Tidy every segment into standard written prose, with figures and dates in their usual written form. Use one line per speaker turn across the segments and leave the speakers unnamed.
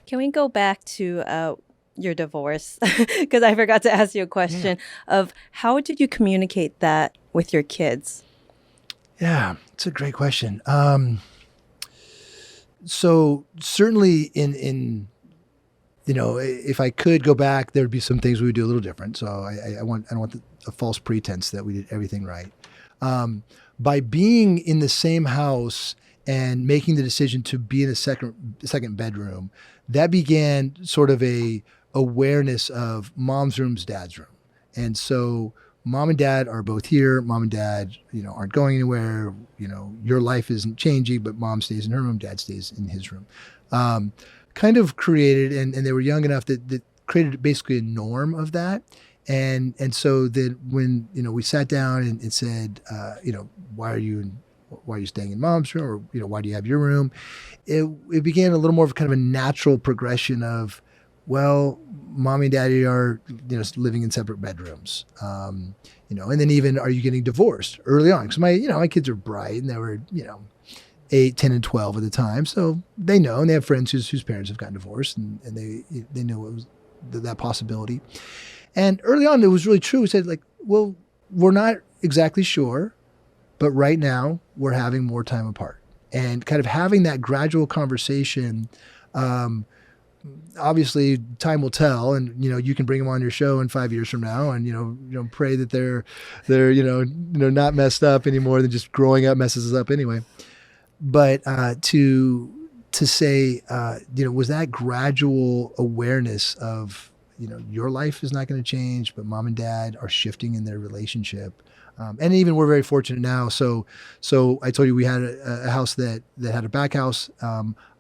Can we go back to your divorce? Because I forgot to ask you a question of how did you communicate that with your kids?
Yeah, it's a great question. So certainly if I could go back, there'd be some things we would do a little different. So I don't want a false pretense that we did everything right. By being in the same house and making the decision to be in a second bedroom, that began sort of a awareness of mom's room's dad's room. And so mom and dad are both here. Mom and dad, aren't going anywhere. Your life isn't changing, but mom stays in her room, dad stays in his room. Kind of created, and they were young enough that created basically a norm of that. And so that when, we sat down and said, why are you staying in mom's room, or, why do you have your room? It began a little more of kind of a natural progression of, well, mommy and daddy are, living in separate bedrooms. And then even, are you getting divorced early on? Because my kids are bright and they were, 8, 10, and 12 at the time. So they know, and they have friends whose parents have gotten divorced, and they know it was that possibility. And early on, it was really true. We said, like, well, we're not exactly sure, but right now we're having more time apart. And kind of having that gradual conversation, obviously time will tell, and you can bring them on your show in 5 years from now, and pray that they're not messed up any more than just growing up messes us up anyway. But to say, was that gradual awareness of, your life is not going to change, but mom and dad are shifting in their relationship. And even we're very fortunate now. So I told you we had a house that had a back house.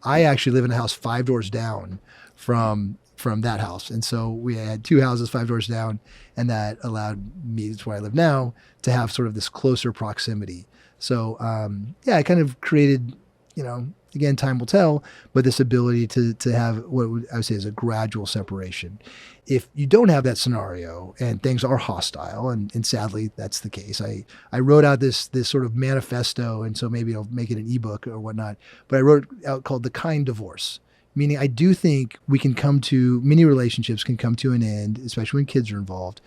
I actually live in a house 5 doors down from that house. And so we had 2 houses 5 doors down, and that allowed me, that's where I live now, to have sort of this closer proximity. So, I kind of created, again, time will tell, but this ability to have what I would say is a gradual separation. If you don't have that scenario and things are hostile, and sadly that's the case, I wrote out this sort of manifesto, and so maybe I'll make it an ebook or whatnot, but I wrote it out called The Kind Divorce, meaning I do think many relationships can come to an end, especially when kids are involved,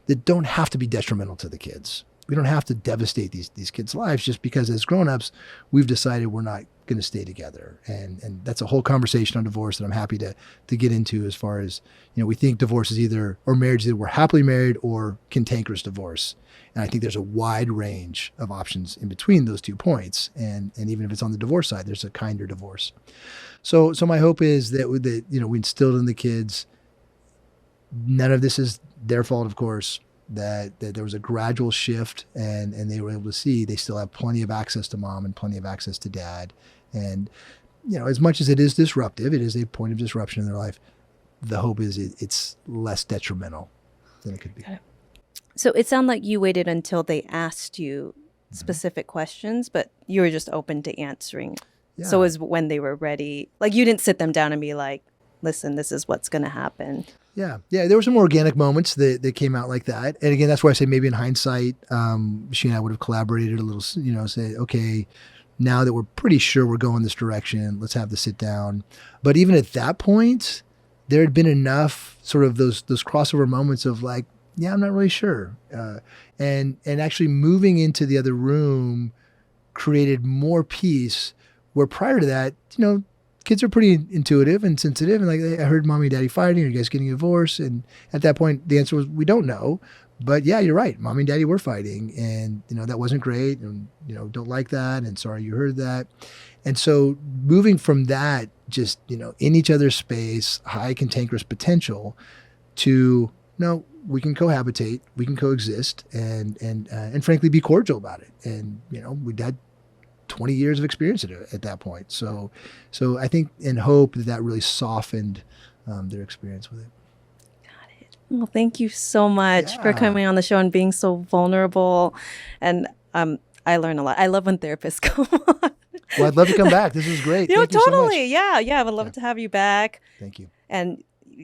that don't have to be detrimental to the kids. We don't have to devastate these kids' lives just because as grown-ups, we've decided we're not going to stay together. And that's a whole conversation on divorce that I'm happy to get into, as far as, we think divorce is or marriage is either we're happily married or cantankerous divorce. And I think there's a wide range of options in between those 2 points. And even if it's on the divorce side, there's a kinder divorce. So my hope is that we instilled in the kids, none of this is their fault, of course, that there was a gradual shift, and they were able to see they still have plenty of access to mom and plenty of access to dad. And, as much as it is disruptive, it is a point of disruption in their life. The hope is it's less detrimental than it could be.
So it sounded like you waited until they asked you specific questions, but you were just open to answering. Yeah. So it was when they were ready. Like, you didn't sit them down and be like, listen, this is what's going to happen.
Yeah. There were some organic moments that came out like that. And again, that's why I say maybe in hindsight, she and I would have collaborated a little, say, okay, now that we're pretty sure we're going this direction, let's have the sit down. But even at that point, there had been enough sort of those crossover moments of like, yeah, I'm not really sure. And actually moving into the other room created more peace, where prior to that, kids are pretty intuitive and sensitive, and like, I heard mommy and daddy fighting, are you guys getting a divorce? And at that point, the answer was, we don't know. But yeah, you're right. Mommy and daddy were fighting, and that wasn't great, and don't like that, and sorry you heard that. And so moving from that, just in each other's space, high cantankerous potential, to no, we can cohabitate, we can coexist, and frankly be cordial about it. And we'd had 20 years of experience at that point. So I think and hope that really softened their experience with it.
Got it. Well, thank you so much for coming on the show and being so vulnerable. And I learn a lot. I love when therapists come on.
Well, I'd love to come back. This was great.
Totally.
You so much.
Yeah. I would love to have you back.
Thank you.
And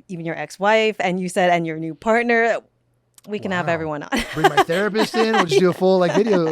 even your ex-wife, and you said, and your new partner. We can have
Wow.
everyone on.
Bring my therapist in. We'll just do a full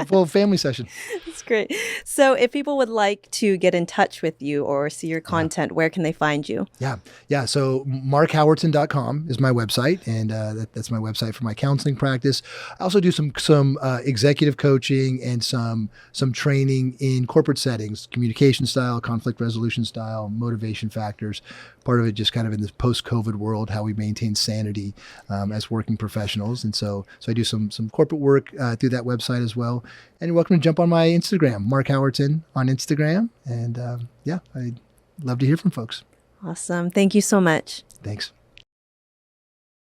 full family session.
That's great. So if people would like to get in touch with you or see your content, where can they find you?
Yeah. So markhowerton.com is my website, and that's my website for my counseling practice. I also do some executive coaching and some training in corporate settings, communication style, conflict resolution style, motivation factors. Part of it just kind of in this post-COVID world, how we maintain sanity as working professionals. And so I do some corporate work through that website as well. And you're welcome to jump on my Instagram, Mark Howerton on Instagram. And I'd love to hear from folks.
Awesome. Thank you so much.
Thanks.